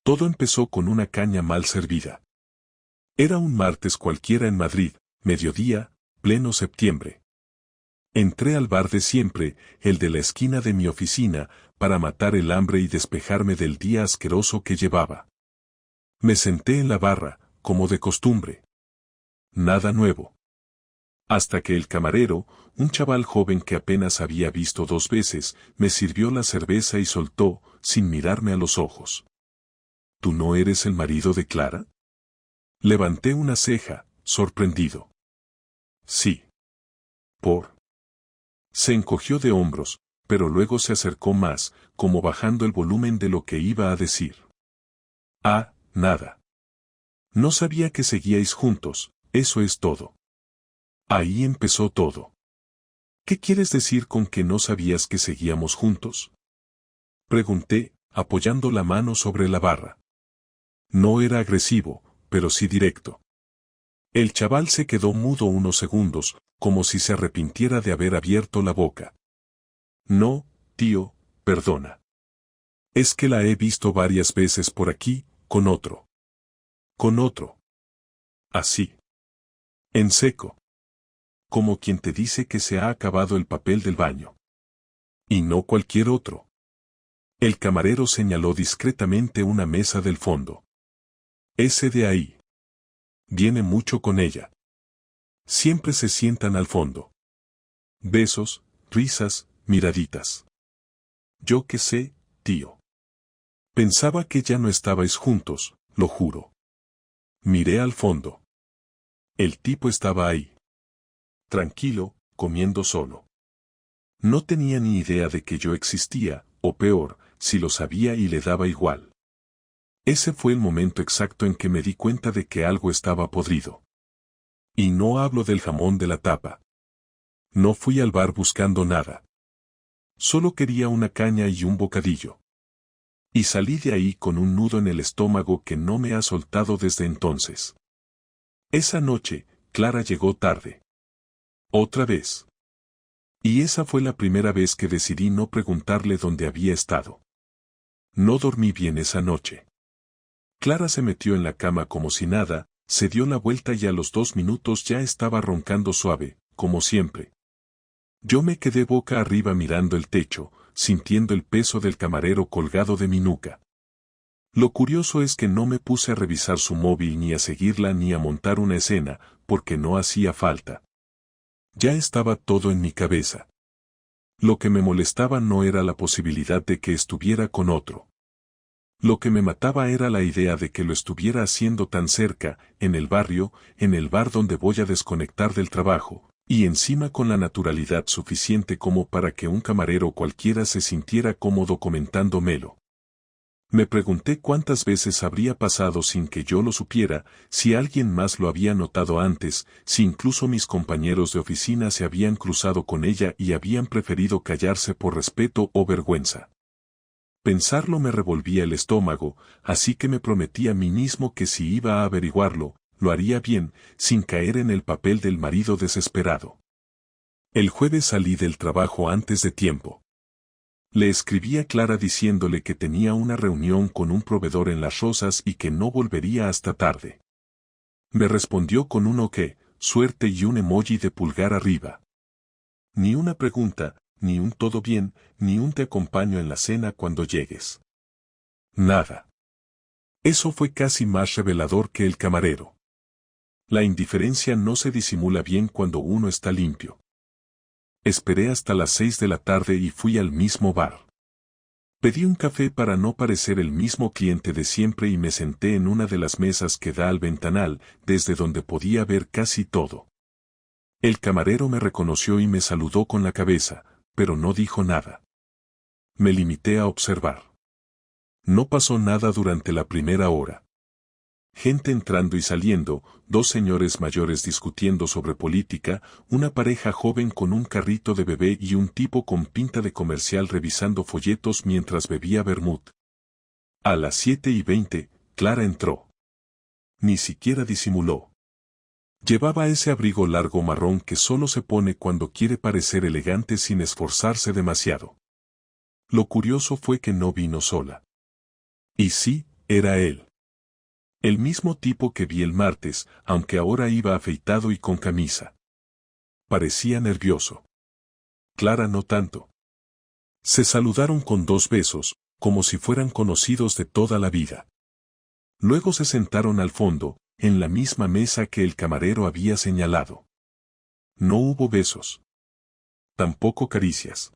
Todo empezó con una caña mal servida. Era un martes cualquiera en Madrid, mediodía, pleno septiembre. Entré al bar de siempre, el de la esquina de mi oficina, para matar el hambre y despejarme del día asqueroso que llevaba. Me senté en la barra, como de costumbre. Nada nuevo. Hasta que el camarero, un chaval joven que apenas había visto 2 veces, me sirvió la cerveza y soltó, sin mirarme a los ojos: ¿Tú no eres el marido de Clara? Levanté una ceja, sorprendido. Sí. ¿Por? Se encogió de hombros, pero luego se acercó más, como bajando el volumen de lo que iba a decir. Ah, nada. No sabía que seguíais juntos, eso es todo. Ahí empezó todo. ¿Qué quieres decir con que no sabías que seguíamos juntos? Pregunté, apoyando la mano sobre la barra. No era agresivo, pero sí directo. El chaval se quedó mudo unos segundos, como si se arrepintiera de haber abierto la boca. No, tío, perdona. Es que la he visto varias veces por aquí, con otro. Con otro. Así. En seco. Como quien te dice que se ha acabado el papel del baño. Y no cualquier otro. El camarero señaló discretamente una mesa del fondo. Ese de ahí. Viene mucho con ella. Siempre se sientan al fondo. Besos, risas, miraditas. Yo qué sé, tío. Pensaba que ya no estabais juntos, lo juro. Miré al fondo. El tipo estaba ahí. Tranquilo, comiendo solo. No tenía ni idea de que yo existía, o peor, si lo sabía y le daba igual. Ese fue el momento exacto en que me di cuenta de que algo estaba podrido. Y no hablo del jamón de la tapa. No fui al bar buscando nada. Solo quería una caña y un bocadillo. Y salí de ahí con un nudo en el estómago que no me ha soltado desde entonces. Esa noche, Clara llegó tarde. Otra vez. Y esa fue la primera vez que decidí no preguntarle dónde había estado. No dormí bien esa noche. Clara se metió en la cama como si nada, se dio la vuelta y a los 2 minutos ya estaba roncando suave, como siempre. Yo me quedé boca arriba mirando el techo, sintiendo el peso del camarero colgado de mi nuca. Lo curioso es que no me puse a revisar su móvil ni a seguirla ni a montar una escena, porque no hacía falta. Ya estaba todo en mi cabeza. Lo que me molestaba no era la posibilidad de que estuviera con otro. Lo que me mataba era la idea de que lo estuviera haciendo tan cerca, en el barrio, en el bar donde voy a desconectar del trabajo, y encima con la naturalidad suficiente como para que un camarero cualquiera se sintiera cómodo comentándomelo. Me pregunté cuántas veces habría pasado sin que yo lo supiera, si alguien más lo había notado antes, si incluso mis compañeros de oficina se habían cruzado con ella y habían preferido callarse por respeto o vergüenza. Pensarlo me revolvía el estómago, así que me prometí a mí mismo que si iba a averiguarlo, lo haría bien, sin caer en el papel del marido desesperado. El jueves salí del trabajo antes de tiempo. Le escribí a Clara diciéndole que tenía una reunión con un proveedor en Las Rozas y que no volvería hasta tarde. Me respondió con un ok, suerte y un emoji de pulgar arriba. Ni una pregunta, ni un todo bien, ni un te acompaño en la cena cuando llegues. Nada. Eso fue casi más revelador que el camarero. La indiferencia no se disimula bien cuando uno está limpio. Esperé hasta las 6 de la tarde y fui al mismo bar. Pedí un café para no parecer el mismo cliente de siempre y me senté en una de las mesas que da al ventanal, desde donde podía ver casi todo. El camarero me reconoció y me saludó con la cabeza, pero no dijo nada. Me limité a observar. No pasó nada durante la primera hora. Gente entrando y saliendo, 2 señores mayores discutiendo sobre política, una pareja joven con un carrito de bebé y un tipo con pinta de comercial revisando folletos mientras bebía vermut. A las 7:20, Clara entró. Ni siquiera disimuló. Llevaba ese abrigo largo marrón que solo se pone cuando quiere parecer elegante sin esforzarse demasiado. Lo curioso fue que no vino sola. Y sí, Era él. El mismo tipo que vi el martes, aunque ahora iba afeitado y con camisa. Parecía nervioso. Clara no tanto. Se saludaron con 2 besos, como si fueran conocidos de toda la vida. Luego se sentaron al fondo, en la misma mesa que el camarero había señalado. No hubo besos. Tampoco caricias.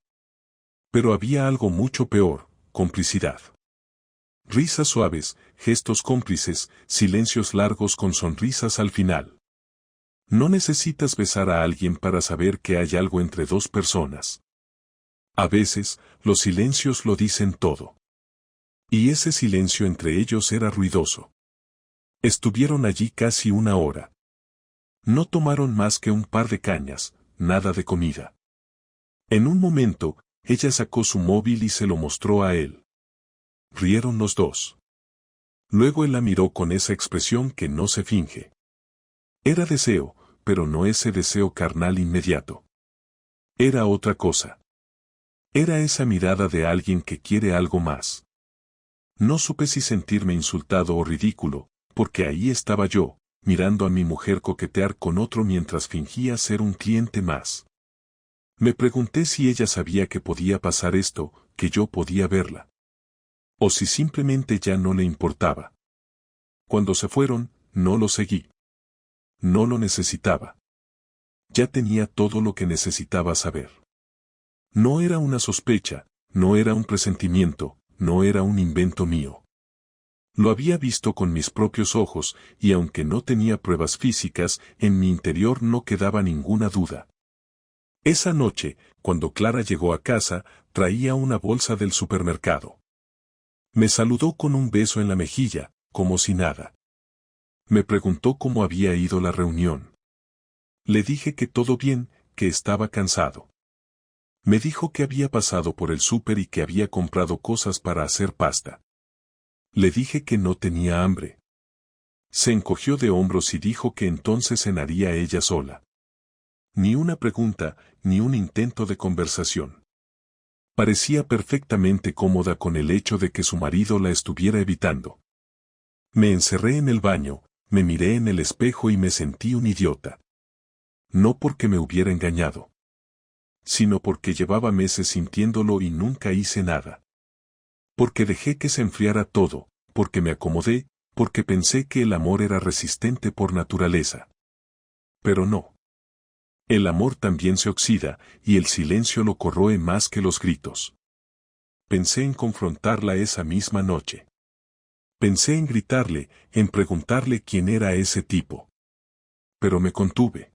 Pero había algo mucho peor, complicidad. Risas suaves, gestos cómplices, silencios largos con sonrisas al final. No necesitas besar a alguien para saber que hay algo entre 2 personas. A veces, los silencios lo dicen todo. Y ese silencio entre ellos era ruidoso. Estuvieron allí casi 1 hora. No tomaron más que un par de cañas, nada de comida. En un momento, ella sacó su móvil y se lo mostró a él. Rieron los 2. Luego él la miró con esa expresión que no se finge. Era deseo, pero no ese deseo carnal inmediato. Era otra cosa. Era esa mirada de alguien que quiere algo más. No supe si sentirme insultado o ridículo, porque ahí estaba yo, mirando a mi mujer coquetear con otro mientras fingía ser un cliente más. Me pregunté si ella sabía que podía pasar esto, que yo podía verla. O si simplemente ya no le importaba. Cuando se fueron, no lo seguí. No lo necesitaba. Ya tenía todo lo que necesitaba saber. No era una sospecha, no era un presentimiento, no era un invento mío. Lo había visto con mis propios ojos, y aunque no tenía pruebas físicas, en mi interior no quedaba ninguna duda. Esa noche, cuando Clara llegó a casa, traía una bolsa del supermercado. Me saludó con un beso en la mejilla, como si nada. Me preguntó cómo había ido la reunión. Le dije que todo bien, que estaba cansado. Me dijo que había pasado por el súper y que había comprado cosas para hacer pasta. Le dije que no tenía hambre. Se encogió de hombros y dijo que entonces cenaría ella sola. Ni una pregunta, ni un intento de conversación. Parecía perfectamente cómoda con el hecho de que su marido la estuviera evitando. Me encerré en el baño, me miré en el espejo y me sentí un idiota. No porque me hubiera engañado, sino porque llevaba meses sintiéndolo y nunca hice nada. Porque dejé que se enfriara todo, porque me acomodé, porque pensé que el amor era resistente por naturaleza. Pero no. El amor también se oxida, y el silencio lo corroe más que los gritos. Pensé en confrontarla esa misma noche. Pensé en gritarle, en preguntarle quién era ese tipo. Pero me contuve.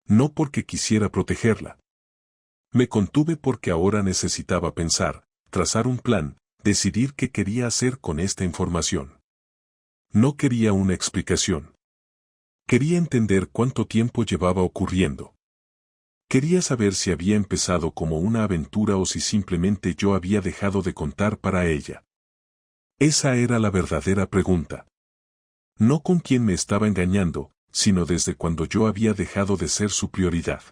No porque quisiera protegerla. Me contuve porque ahora necesitaba pensar, trazar un plan, decidir qué quería hacer con esta información. No quería una explicación. Quería entender cuánto tiempo llevaba ocurriendo. Quería saber si había empezado como una aventura o si simplemente yo había dejado de contar para ella. Esa era la verdadera pregunta. No con quién me estaba engañando, sino desde cuando yo había dejado de ser su prioridad.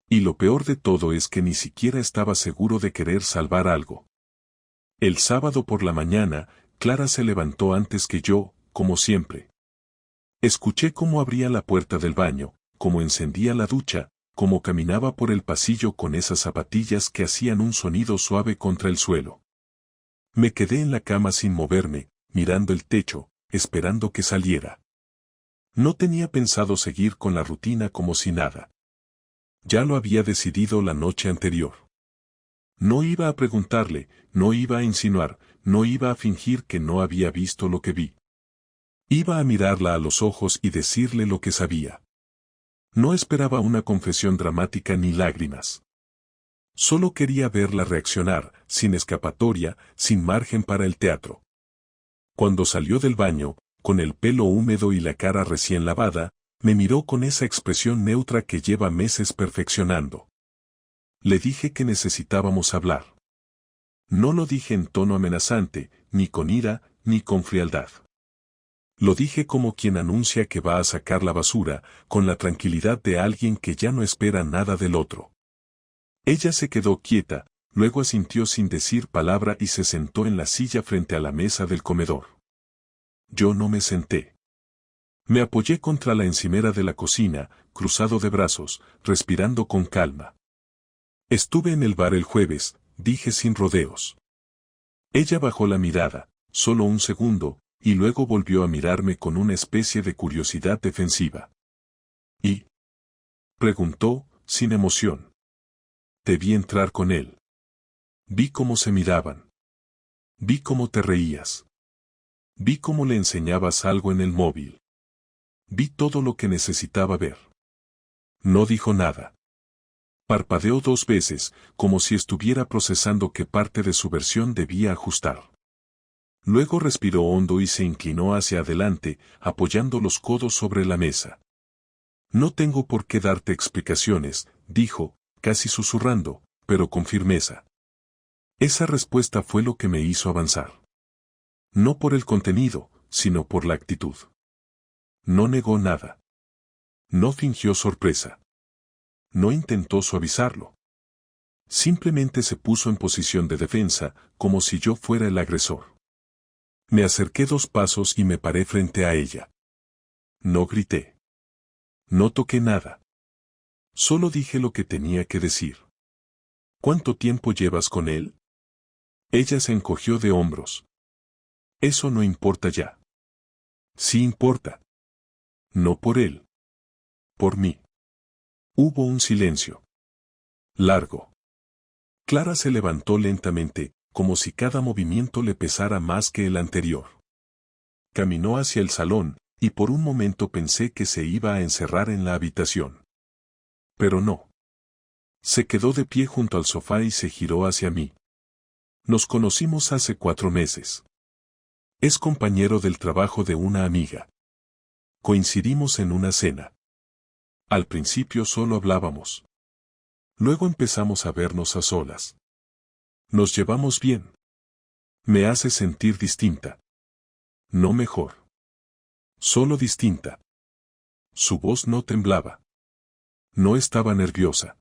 Y lo peor de todo es que ni siquiera estaba seguro de querer salvar algo. El sábado por la mañana, Clara se levantó antes que yo, como siempre. Escuché cómo abría la puerta del baño, cómo encendía la ducha, cómo caminaba por el pasillo con esas zapatillas que hacían un sonido suave contra el suelo. Me quedé en la cama sin moverme, mirando el techo, esperando que saliera. No tenía pensado seguir con la rutina como si nada. Ya lo había decidido la noche anterior. No iba a preguntarle, no iba a insinuar, no iba a fingir que no había visto lo que vi. Iba a mirarla a los ojos y decirle lo que sabía. No esperaba una confesión dramática ni lágrimas. Solo quería verla reaccionar, sin escapatoria, sin margen para el teatro. Cuando salió del baño, con el pelo húmedo y la cara recién lavada, me miró con esa expresión neutra que lleva meses perfeccionando. Le dije que necesitábamos hablar. No lo dije en tono amenazante, ni con ira, ni con frialdad. Lo dije como quien anuncia que va a sacar la basura, con la tranquilidad de alguien que ya no espera nada del otro. Ella se quedó quieta, Luego asintió sin decir palabra y se sentó en la silla frente a la mesa del comedor. Yo no me senté. Me apoyé contra la encimera de la cocina, cruzado de brazos, respirando con calma. Estuve en el bar el jueves, dije sin rodeos. Ella bajó la mirada, solo un segundo, y luego volvió a mirarme con una especie de curiosidad defensiva. ¿Y? Preguntó, sin emoción. Te vi entrar con él. Vi cómo se miraban. Vi cómo te reías. Vi cómo le enseñabas algo en el móvil. Vi todo lo que necesitaba ver. No dijo nada. Parpadeó 2 veces, como si estuviera procesando qué parte de su versión debía ajustar. Luego respiró hondo y se inclinó hacia adelante, apoyando los codos sobre la mesa. No tengo por qué darte explicaciones, dijo, casi susurrando, pero con firmeza. Esa respuesta fue lo que me hizo avanzar. No por el contenido, sino por la actitud. No negó nada. No fingió sorpresa. No intentó suavizarlo. Simplemente se puso en posición de defensa, como si yo fuera el agresor. Me acerqué 2 pasos y me paré frente a ella. No grité. No toqué nada. Solo dije lo que tenía que decir. ¿Cuánto tiempo llevas con él? Ella se encogió de hombros. Eso no importa ya. Sí importa. No por él. Por mí. Hubo un silencio. Largo. Clara se levantó lentamente, como si cada movimiento le pesara más que el anterior. Caminó hacia el salón, y por un momento pensé que se iba a encerrar en la habitación. Pero no. Se quedó de pie junto al sofá y se giró hacia mí. Nos conocimos hace 4 meses. Es compañero del trabajo de una amiga. Coincidimos en una cena. Al principio solo hablábamos. Luego empezamos a vernos a solas. Nos llevamos bien. Me hace sentir distinta. No mejor. Solo distinta. Su voz no temblaba. No estaba nerviosa.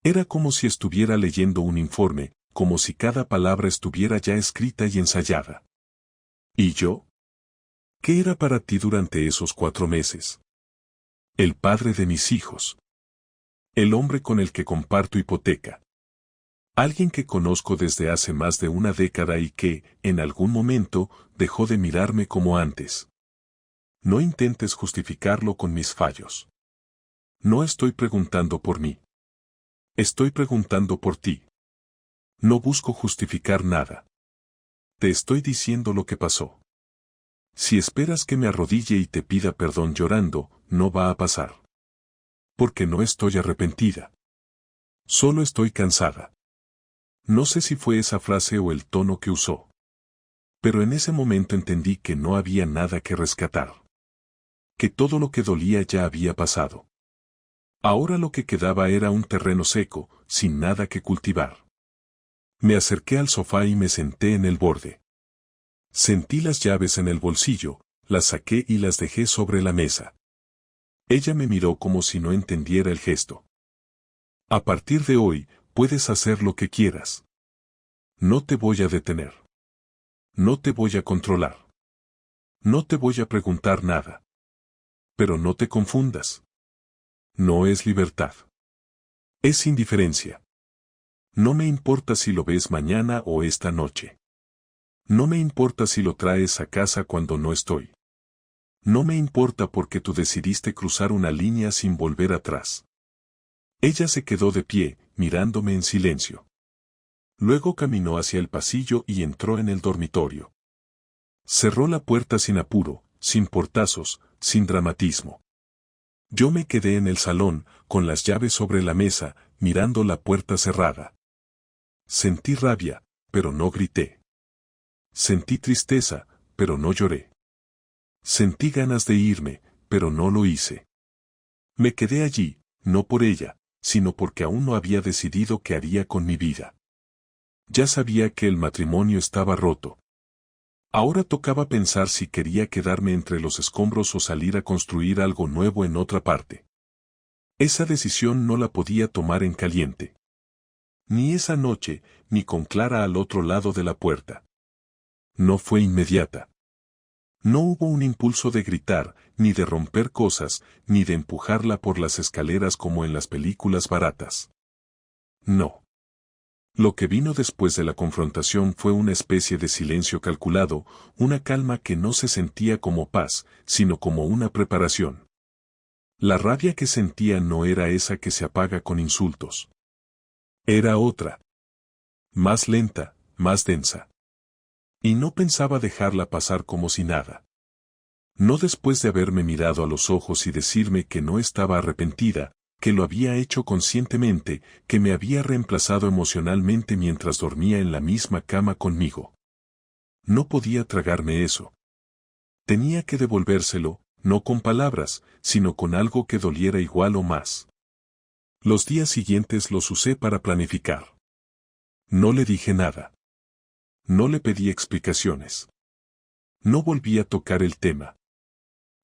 Era como si estuviera leyendo un informe, como si cada palabra estuviera ya escrita y ensayada. ¿Y yo? ¿Qué era para ti durante esos 4 meses? El padre de mis hijos. El hombre con el que comparto hipoteca. Alguien que conozco desde hace más de una década y que, en algún momento, dejó de mirarme como antes. No intentes justificarlo con mis fallos. No estoy preguntando por mí. Estoy preguntando por ti. No busco justificar nada. Te estoy diciendo lo que pasó. Si esperas que me arrodille y te pida perdón llorando, no va a pasar. Porque no estoy arrepentida. Solo estoy cansada. No sé si fue esa frase o el tono que usó. Pero en ese momento entendí que no había nada que rescatar. Que todo lo que dolía ya había pasado. Ahora lo que quedaba era un terreno seco, sin nada que cultivar. Me acerqué al sofá y me senté en el borde. Sentí las llaves en el bolsillo, las saqué y las dejé sobre la mesa. Ella me miró como si no entendiera el gesto. A partir de hoy, puedes hacer lo que quieras. No te voy a detener. No te voy a controlar. No te voy a preguntar nada. Pero no te confundas. No es libertad. Es indiferencia. No me importa si lo ves mañana o esta noche. No me importa si lo traes a casa cuando no estoy. No me importa porque tú decidiste cruzar una línea sin volver atrás. Ella se quedó de pie, mirándome en silencio. Luego caminó hacia el pasillo y entró en el dormitorio. Cerró la puerta sin apuro, sin portazos, sin dramatismo. Yo me quedé en el salón, con las llaves sobre la mesa, mirando la puerta cerrada. Sentí rabia, pero no grité. Sentí tristeza, pero no lloré. Sentí ganas de irme, pero no lo hice. Me quedé allí, no por ella, sino porque aún no había decidido qué haría con mi vida. Ya sabía que el matrimonio estaba roto. Ahora tocaba pensar si quería quedarme entre los escombros o salir a construir algo nuevo en otra parte. Esa decisión no la podía tomar en caliente. Ni esa noche, ni con Clara al otro lado de la puerta. No fue inmediata. No hubo un impulso de gritar, ni de romper cosas, ni de empujarla por las escaleras como en las películas baratas. No. Lo que vino después de la confrontación fue una especie de silencio calculado, una calma que no se sentía como paz, sino como una preparación. La rabia que sentía no era esa que se apaga con insultos. Era otra. Más lenta, más densa. Y no pensaba dejarla pasar como si nada. No después de haberme mirado a los ojos y decirme que no estaba arrepentida, que lo había hecho conscientemente, que me había reemplazado emocionalmente mientras dormía en la misma cama conmigo. No podía tragarme eso. Tenía que devolvérselo, no con palabras, sino con algo que doliera igual o más. Los días siguientes los usé para planificar. No le dije nada. No le pedí explicaciones. No volví a tocar el tema.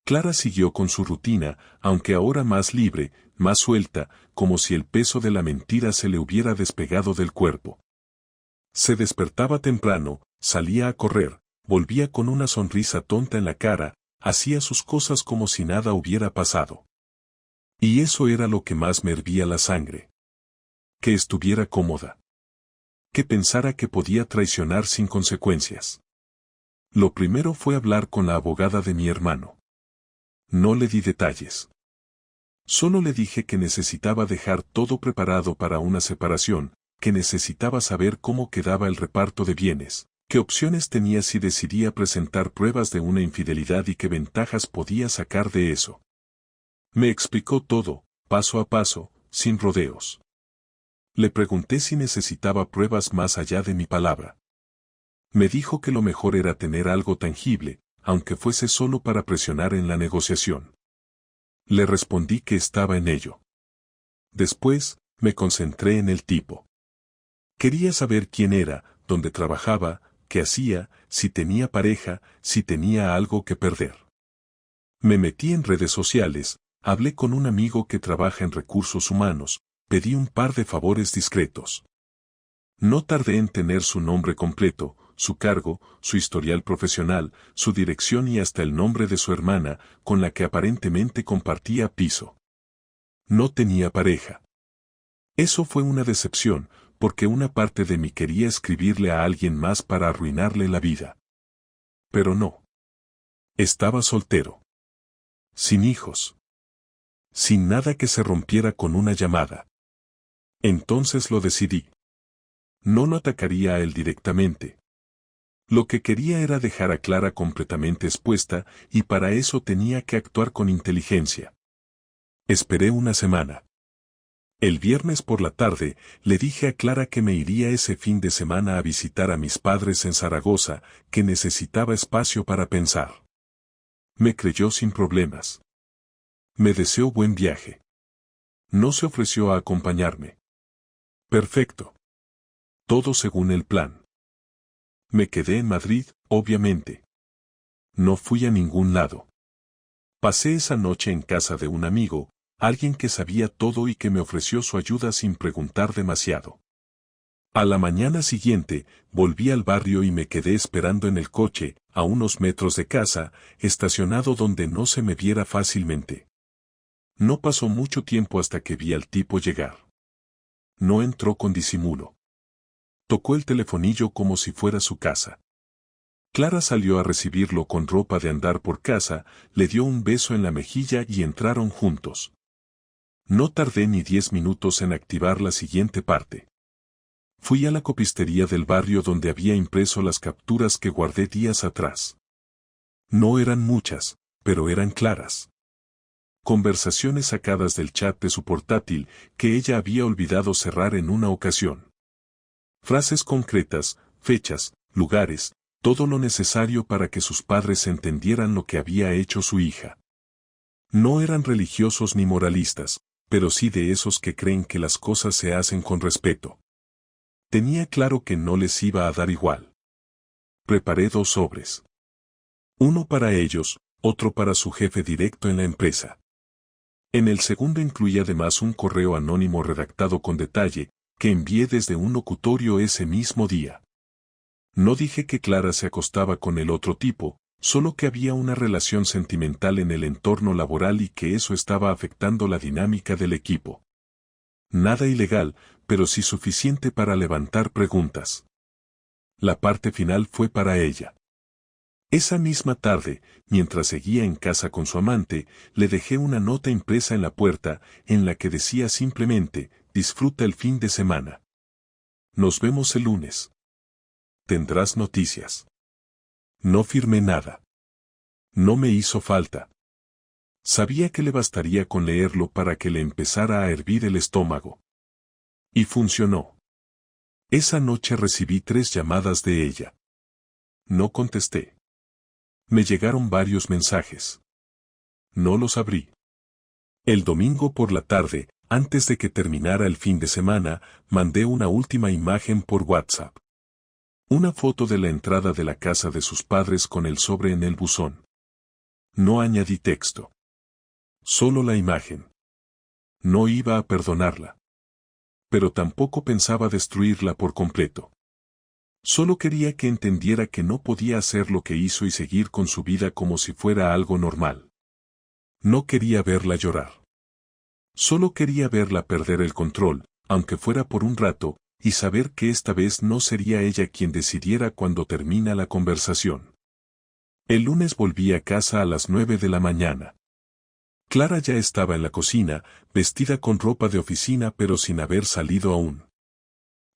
Clara siguió con su rutina, aunque ahora más libre, más suelta, como si el peso de la mentira se le hubiera despegado del cuerpo. Se despertaba temprano, salía a correr, volvía con una sonrisa tonta en la cara, hacía sus cosas como si nada hubiera pasado. Y eso era lo que más me hervía la sangre. Que estuviera cómoda. Que pensara que podía traicionar sin consecuencias. Lo primero fue hablar con la abogada de mi hermano. No le di detalles. Solo le dije que necesitaba dejar todo preparado para una separación, que necesitaba saber cómo quedaba el reparto de bienes, qué opciones tenía si decidía presentar pruebas de una infidelidad y qué ventajas podía sacar de eso. Me explicó todo, paso a paso, sin rodeos. Le pregunté si necesitaba pruebas más allá de mi palabra. Me dijo que lo mejor era tener algo tangible, aunque fuese solo para presionar en la negociación. Le respondí que estaba en ello. Después, me concentré en el tipo. Quería saber quién era, dónde trabajaba, qué hacía, si tenía pareja, si tenía algo que perder. Me metí en redes sociales, hablé con un amigo que trabaja en recursos humanos, pedí un par de favores discretos. No tardé en tener su nombre completo, su cargo, su historial profesional, su dirección y hasta el nombre de su hermana, con la que aparentemente compartía piso. No tenía pareja. Eso fue una decepción, porque una parte de mí quería escribirle a alguien más para arruinarle la vida. Pero no. Estaba soltero. Sin hijos. Sin nada que se rompiera con una llamada. Entonces lo decidí. No lo atacaría a él directamente. Lo que quería era dejar a Clara completamente expuesta, y para eso tenía que actuar con inteligencia. Esperé una semana. El viernes por la tarde, le dije a Clara que me iría ese fin de semana a visitar a mis padres en Zaragoza, que necesitaba espacio para pensar. Me creyó sin problemas. Me deseó buen viaje. No se ofreció a acompañarme. Perfecto. Todo según el plan. Me quedé en Madrid, obviamente. No fui a ningún lado. Pasé esa noche en casa de un amigo, alguien que sabía todo y que me ofreció su ayuda sin preguntar demasiado. A la mañana siguiente, volví al barrio y me quedé esperando en el coche, a unos metros de casa, estacionado donde no se me viera fácilmente. No pasó mucho tiempo hasta que vi al tipo llegar. No entró con disimulo. Tocó el telefonillo como si fuera su casa. Clara salió a recibirlo con ropa de andar por casa, le dio un beso en la mejilla y entraron juntos. No tardé ni 10 minutos en activar la siguiente parte. Fui a la copistería del barrio donde había impreso las capturas que guardé días atrás. No eran muchas, pero eran claras. Conversaciones sacadas del chat de su portátil que ella había olvidado cerrar en una ocasión. Frases concretas, fechas, lugares, todo lo necesario para que sus padres entendieran lo que había hecho su hija. No eran religiosos ni moralistas, pero sí de esos que creen que las cosas se hacen con respeto. Tenía claro que no les iba a dar igual. Preparé 2 sobres. Uno para ellos, otro para su jefe directo en la empresa. En el segundo incluía además un correo anónimo redactado con detalle, que envié desde un locutorio ese mismo día. No dije que Clara se acostaba con el otro tipo, solo que había una relación sentimental en el entorno laboral y que eso estaba afectando la dinámica del equipo. Nada ilegal, pero sí suficiente para levantar preguntas. La parte final fue para ella. Esa misma tarde, mientras seguía en casa con su amante, le dejé una nota impresa en la puerta, en la que decía simplemente, disfruta el fin de semana. Nos vemos el lunes. Tendrás noticias. No firmé nada. No me hizo falta. Sabía que le bastaría con leerlo para que le empezara a hervir el estómago. Y funcionó. Esa noche recibí 3 llamadas de ella. No contesté. Me llegaron varios mensajes. No los abrí. El domingo por la tarde, antes de que terminara el fin de semana, mandé una última imagen por WhatsApp. Una foto de la entrada de la casa de sus padres con el sobre en el buzón. No añadí texto. Solo la imagen. No iba a perdonarla. Pero tampoco pensaba destruirla por completo. Solo quería que entendiera que no podía hacer lo que hizo y seguir con su vida como si fuera algo normal. No quería verla llorar. Solo quería verla perder el control, aunque fuera por un rato, y saber que esta vez no sería ella quien decidiera cuando termina la conversación. El lunes volví a casa a las 9 de la mañana. Clara ya estaba en la cocina, vestida con ropa de oficina pero sin haber salido aún.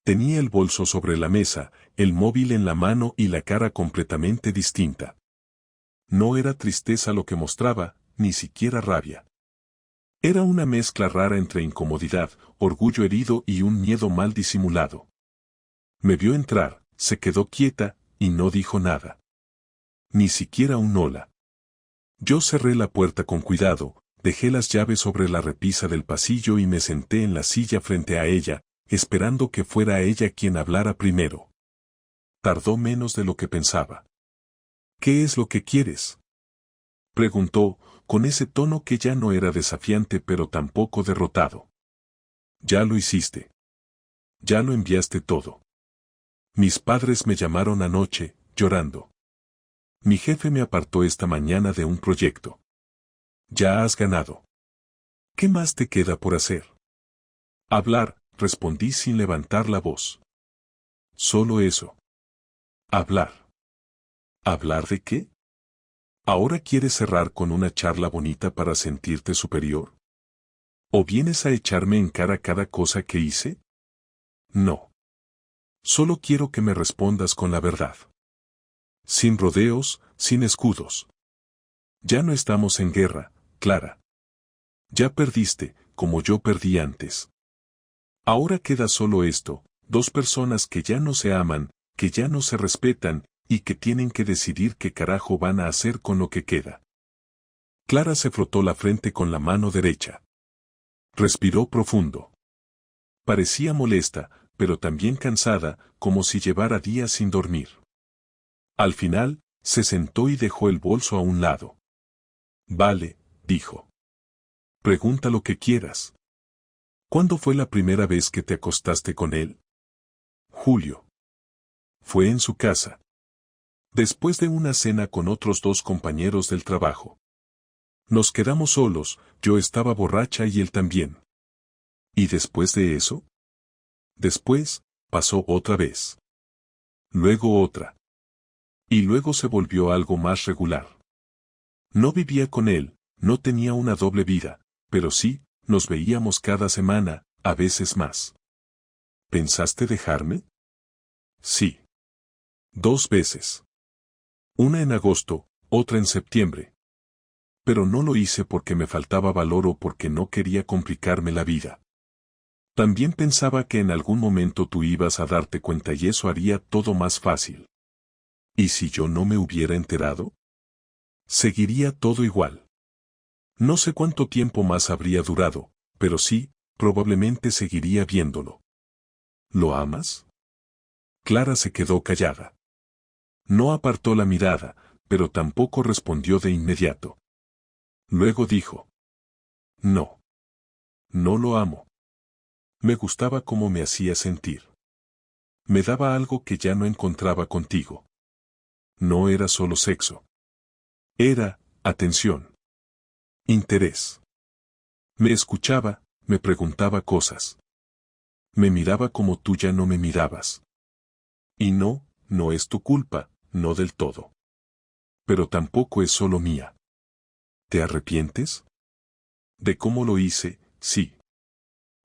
Tenía el bolso sobre la mesa, el móvil en la mano y la cara completamente distinta. No era tristeza lo que mostraba, ni siquiera rabia. Era una mezcla rara entre incomodidad, orgullo herido y un miedo mal disimulado. Me vio entrar, se quedó quieta, y no dijo nada. Ni siquiera un hola. Yo cerré la puerta con cuidado, dejé las llaves sobre la repisa del pasillo y me senté en la silla frente a ella, esperando que fuera ella quien hablara primero. Tardó menos de lo que pensaba. ¿Qué es lo que quieres?, preguntó, con ese tono que ya no era desafiante pero tampoco derrotado. Ya lo hiciste. Ya lo enviaste todo. Mis padres me llamaron anoche, llorando. Mi jefe me apartó esta mañana de un proyecto. Ya has ganado. ¿Qué más te queda por hacer? Hablar, respondí sin levantar la voz. Solo eso. Hablar. ¿Hablar de qué? ¿Ahora quieres cerrar con una charla bonita para sentirte superior? ¿O vienes a echarme en cara cada cosa que hice? No. Solo quiero que me respondas con la verdad. Sin rodeos, sin escudos. Ya no estamos en guerra, Clara. Ya perdiste, como yo perdí antes. Ahora queda solo esto, 2 personas que ya no se aman, que ya no se respetan, y que tienen que decidir qué carajo van a hacer con lo que queda. Clara se frotó la frente con la mano derecha. Respiró profundo. Parecía molesta, pero también cansada, como si llevara días sin dormir. Al final, se sentó y dejó el bolso a un lado. Vale, dijo. Pregunta lo que quieras. ¿Cuándo fue la primera vez que te acostaste con él? Julio. Fue en su casa. Después de una cena con otros 2 compañeros del trabajo. Nos quedamos solos, yo estaba borracha y él también. ¿Y después de eso? Después, pasó otra vez. Luego otra. Y luego se volvió algo más regular. No vivía con él, no tenía una doble vida, pero sí, nos veíamos cada semana, a veces más. ¿Pensaste dejarme? Sí. 2 veces. Una en agosto, otra en septiembre. Pero no lo hice porque me faltaba valor o porque no quería complicarme la vida. También pensaba que en algún momento tú ibas a darte cuenta y eso haría todo más fácil. ¿Y si yo no me hubiera enterado? Seguiría todo igual. No sé cuánto tiempo más habría durado, pero sí, probablemente seguiría viéndolo. ¿Lo amas? Clara se quedó callada. No apartó la mirada, pero tampoco respondió de inmediato. Luego dijo: No. No lo amo. Me gustaba cómo me hacía sentir. Me daba algo que ya no encontraba contigo. No era solo sexo. Era atención. Interés. Me escuchaba, me preguntaba cosas. Me miraba como tú ya no me mirabas. Y no, no es tu culpa, no del todo. Pero tampoco es solo mía. ¿Te arrepientes? De cómo lo hice, sí.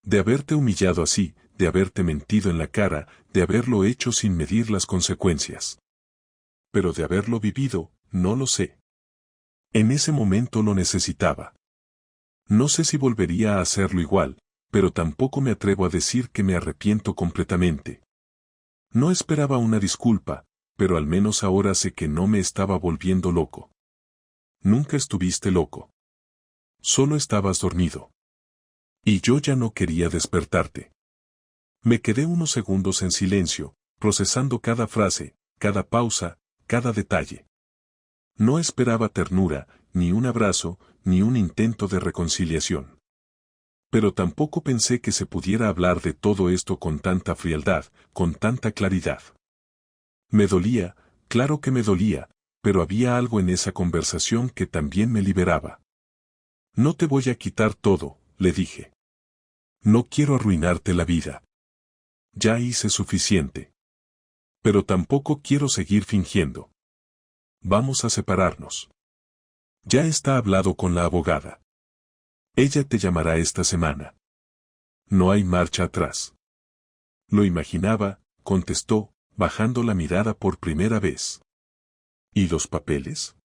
De haberte humillado así, de haberte mentido en la cara, de haberlo hecho sin medir las consecuencias. Pero de haberlo vivido, no lo sé. En ese momento lo necesitaba. No sé si volvería a hacerlo igual, pero tampoco me atrevo a decir que me arrepiento completamente. No esperaba una disculpa, pero al menos ahora sé que no me estaba volviendo loco. Nunca estuviste loco. Solo estabas dormido. Y yo ya no quería despertarte. Me quedé unos segundos en silencio, procesando cada frase, cada pausa, cada detalle. No esperaba ternura, ni un abrazo, ni un intento de reconciliación. Pero tampoco pensé que se pudiera hablar de todo esto con tanta frialdad, con tanta claridad. Me dolía, claro que me dolía, pero había algo en esa conversación que también me liberaba. No te voy a quitar todo, le dije. No quiero arruinarte la vida. Ya hice suficiente. Pero tampoco quiero seguir fingiendo. Vamos a separarnos. Ya está hablado con la abogada. Ella te llamará esta semana. No hay marcha atrás. Lo imaginaba, contestó, bajando la mirada por primera vez. ¿Y los papeles?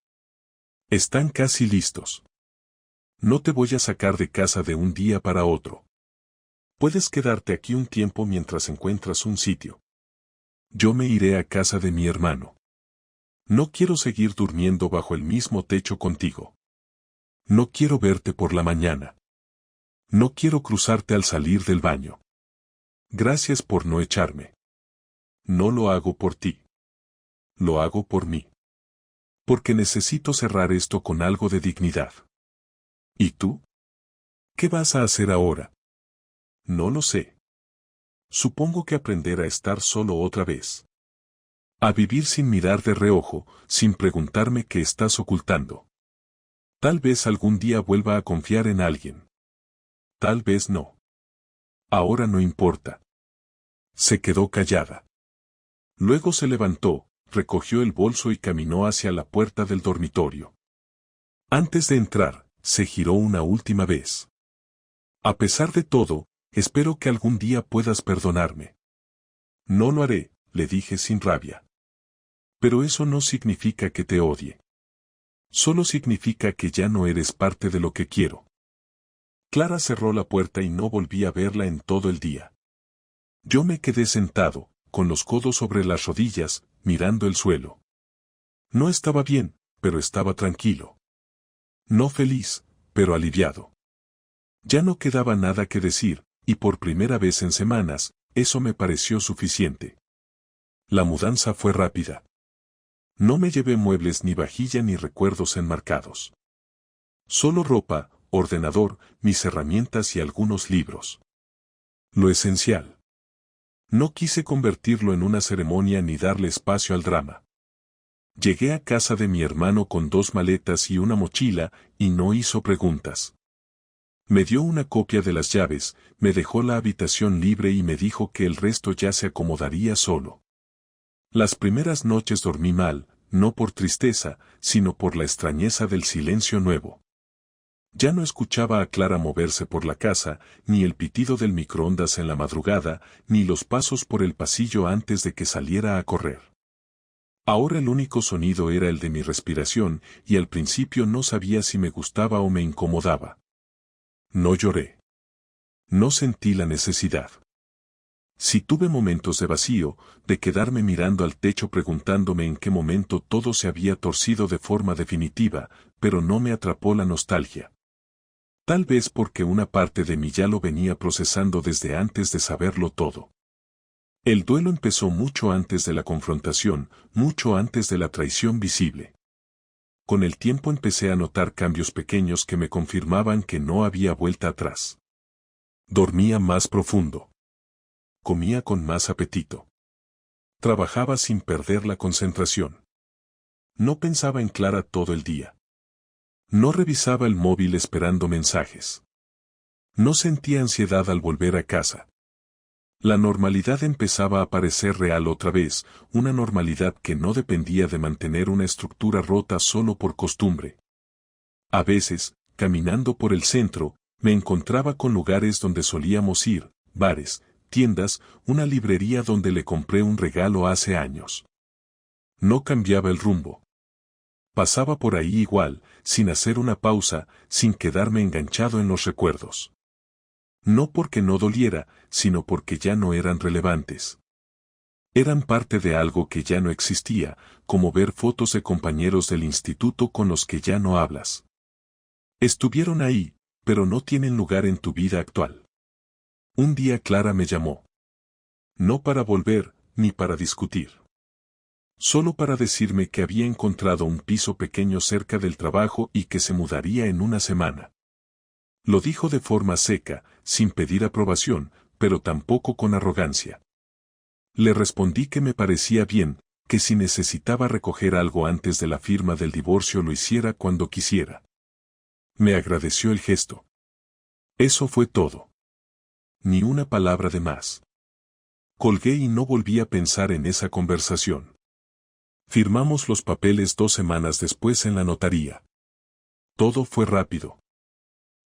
Están casi listos. No te voy a sacar de casa de un día para otro. Puedes quedarte aquí un tiempo mientras encuentras un sitio. Yo me iré a casa de mi hermano. No quiero seguir durmiendo bajo el mismo techo contigo. No quiero verte por la mañana. No quiero cruzarte al salir del baño. Gracias por no echarme. No lo hago por ti. Lo hago por mí. Porque necesito cerrar esto con algo de dignidad. ¿Y tú? ¿Qué vas a hacer ahora? No lo sé. Supongo que aprender a estar solo otra vez. A vivir sin mirar de reojo, sin preguntarme qué estás ocultando. Tal vez algún día vuelva a confiar en alguien. Tal vez no. Ahora no importa. Se quedó callada. Luego se levantó, recogió el bolso y caminó hacia la puerta del dormitorio. Antes de entrar, se giró una última vez. A pesar de todo, espero que algún día puedas perdonarme. No lo haré, le dije sin rabia. Pero eso no significa que te odie. Solo significa que ya no eres parte de lo que quiero. Clara cerró la puerta y no volví a verla en todo el día. Yo me quedé sentado, con los codos sobre las rodillas, mirando el suelo. No estaba bien, pero estaba tranquilo. No feliz, pero aliviado. Ya no quedaba nada que decir, y por primera vez en semanas, eso me pareció suficiente. La mudanza fue rápida. No me llevé muebles ni vajilla ni recuerdos enmarcados. Solo ropa, ordenador, mis herramientas y algunos libros. Lo esencial. No quise convertirlo en una ceremonia ni darle espacio al drama. Llegué a casa de mi hermano con 2 maletas y una mochila, y no hizo preguntas. Me dio una copia de las llaves, me dejó la habitación libre y me dijo que el resto ya se acomodaría solo. Las primeras noches dormí mal, no por tristeza, sino por la extrañeza del silencio nuevo. Ya no escuchaba a Clara moverse por la casa, ni el pitido del microondas en la madrugada, ni los pasos por el pasillo antes de que saliera a correr. Ahora el único sonido era el de mi respiración, y al principio no sabía si me gustaba o me incomodaba. No lloré. No sentí la necesidad. Sí tuve momentos de vacío, de quedarme mirando al techo preguntándome en qué momento todo se había torcido de forma definitiva, pero no me atrapó la nostalgia. Tal vez porque una parte de mí ya lo venía procesando desde antes de saberlo todo. El duelo empezó mucho antes de la confrontación, mucho antes de la traición visible. Con el tiempo empecé a notar cambios pequeños que me confirmaban que no había vuelta atrás. Dormía más profundo. Comía con más apetito. Trabajaba sin perder la concentración. No pensaba en Clara todo el día. No revisaba el móvil esperando mensajes. No sentía ansiedad al volver a casa. La normalidad empezaba a parecer real otra vez, una normalidad que no dependía de mantener una estructura rota solo por costumbre. A veces, caminando por el centro, me encontraba con lugares donde solíamos ir, bares, tiendas, una librería donde le compré un regalo hace años. No cambiaba el rumbo. Pasaba por ahí igual, sin hacer una pausa, sin quedarme enganchado en los recuerdos. No porque no doliera, sino porque ya no eran relevantes. Eran parte de algo que ya no existía, como ver fotos de compañeros del instituto con los que ya no hablas. Estuvieron ahí, pero no tienen lugar en tu vida actual. Un día Clara me llamó. No para volver, ni para discutir. Solo para decirme que había encontrado un piso pequeño cerca del trabajo y que se mudaría en una semana. Lo dijo de forma seca, sin pedir aprobación, pero tampoco con arrogancia. Le respondí que me parecía bien, que si necesitaba recoger algo antes de la firma del divorcio lo hiciera cuando quisiera. Me agradeció el gesto. Eso fue todo. Ni una palabra de más. Colgué y no volví a pensar en esa conversación. Firmamos los papeles 2 semanas después en la notaría. Todo fue rápido.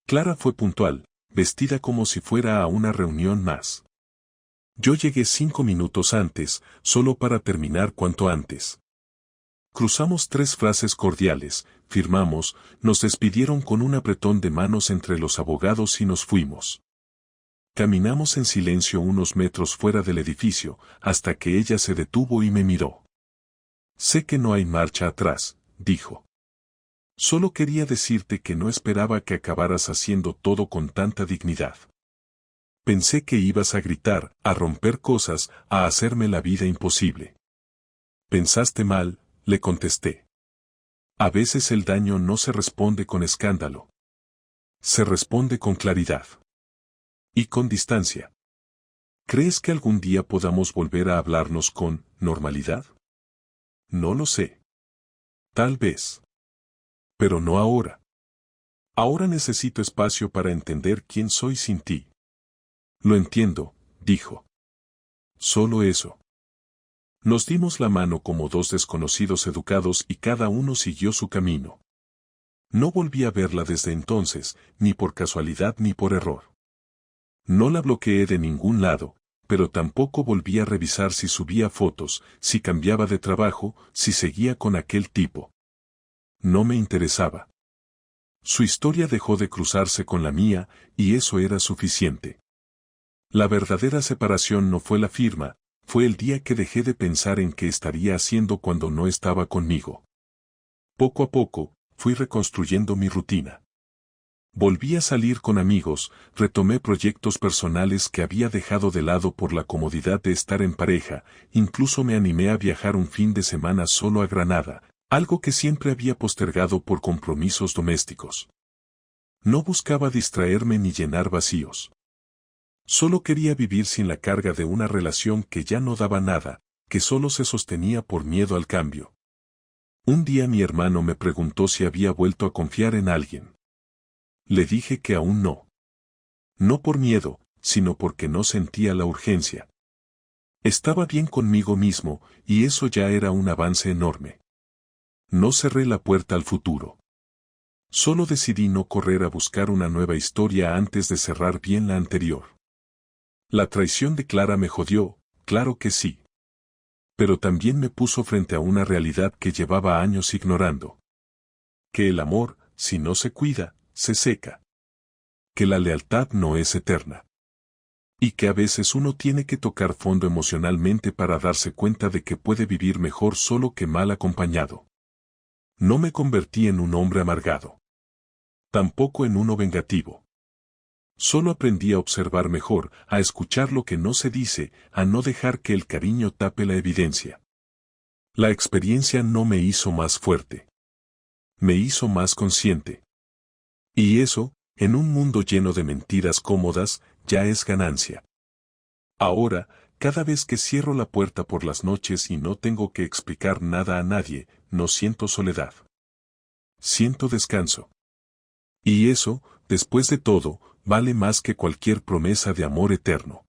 Clara fue puntual, vestida como si fuera a una reunión más. Yo llegué 5 minutos antes, solo para terminar cuanto antes. Cruzamos 3 frases cordiales, firmamos, nos despidieron con un apretón de manos entre los abogados y nos fuimos. Caminamos en silencio unos metros fuera del edificio, hasta que ella se detuvo y me miró. Sé que no hay marcha atrás, dijo. Solo quería decirte que no esperaba que acabaras haciendo todo con tanta dignidad. Pensé que ibas a gritar, a romper cosas, a hacerme la vida imposible. Pensaste mal, le contesté. A veces el daño no se responde con escándalo. Se responde con claridad. Y con distancia. ¿Crees que algún día podamos volver a hablarnos con normalidad? No lo sé. Tal vez. Pero no ahora. Ahora necesito espacio para entender quién soy sin ti. Lo entiendo, dijo. Solo eso. Nos dimos la mano como 2 desconocidos educados y cada uno siguió su camino. No volví a verla desde entonces, ni por casualidad ni por error. No la bloqueé de ningún lado, pero tampoco volví a revisar si subía fotos, si cambiaba de trabajo, si seguía con aquel tipo. No me interesaba. Su historia dejó de cruzarse con la mía, y eso era suficiente. La verdadera separación no fue la firma, fue el día que dejé de pensar en qué estaría haciendo cuando no estaba conmigo. Poco a poco, fui reconstruyendo mi rutina. Volví a salir con amigos, retomé proyectos personales que había dejado de lado por la comodidad de estar en pareja, incluso me animé a viajar un fin de semana solo a Granada, algo que siempre había postergado por compromisos domésticos. No buscaba distraerme ni llenar vacíos. Solo quería vivir sin la carga de una relación que ya no daba nada, que solo se sostenía por miedo al cambio. Un día mi hermano me preguntó si había vuelto a confiar en alguien. Le dije que aún no. No por miedo, sino porque no sentía la urgencia. Estaba bien conmigo mismo, y eso ya era un avance enorme. No cerré la puerta al futuro. Solo decidí no correr a buscar una nueva historia antes de cerrar bien la anterior. La traición de Clara me jodió, claro que sí. Pero también me puso frente a una realidad que llevaba años ignorando. Que el amor, si no se cuida, se seca. Que la lealtad no es eterna. Y que a veces uno tiene que tocar fondo emocionalmente para darse cuenta de que puede vivir mejor solo que mal acompañado. No me convertí en un hombre amargado. Tampoco en uno vengativo. Solo aprendí a observar mejor, a escuchar lo que no se dice, a no dejar que el cariño tape la evidencia. La experiencia no me hizo más fuerte. Me hizo más consciente. Y eso, en un mundo lleno de mentiras cómodas, ya es ganancia. Ahora, cada vez que cierro la puerta por las noches y no tengo que explicar nada a nadie, no siento soledad. Siento descanso. Y eso, después de todo, vale más que cualquier promesa de amor eterno.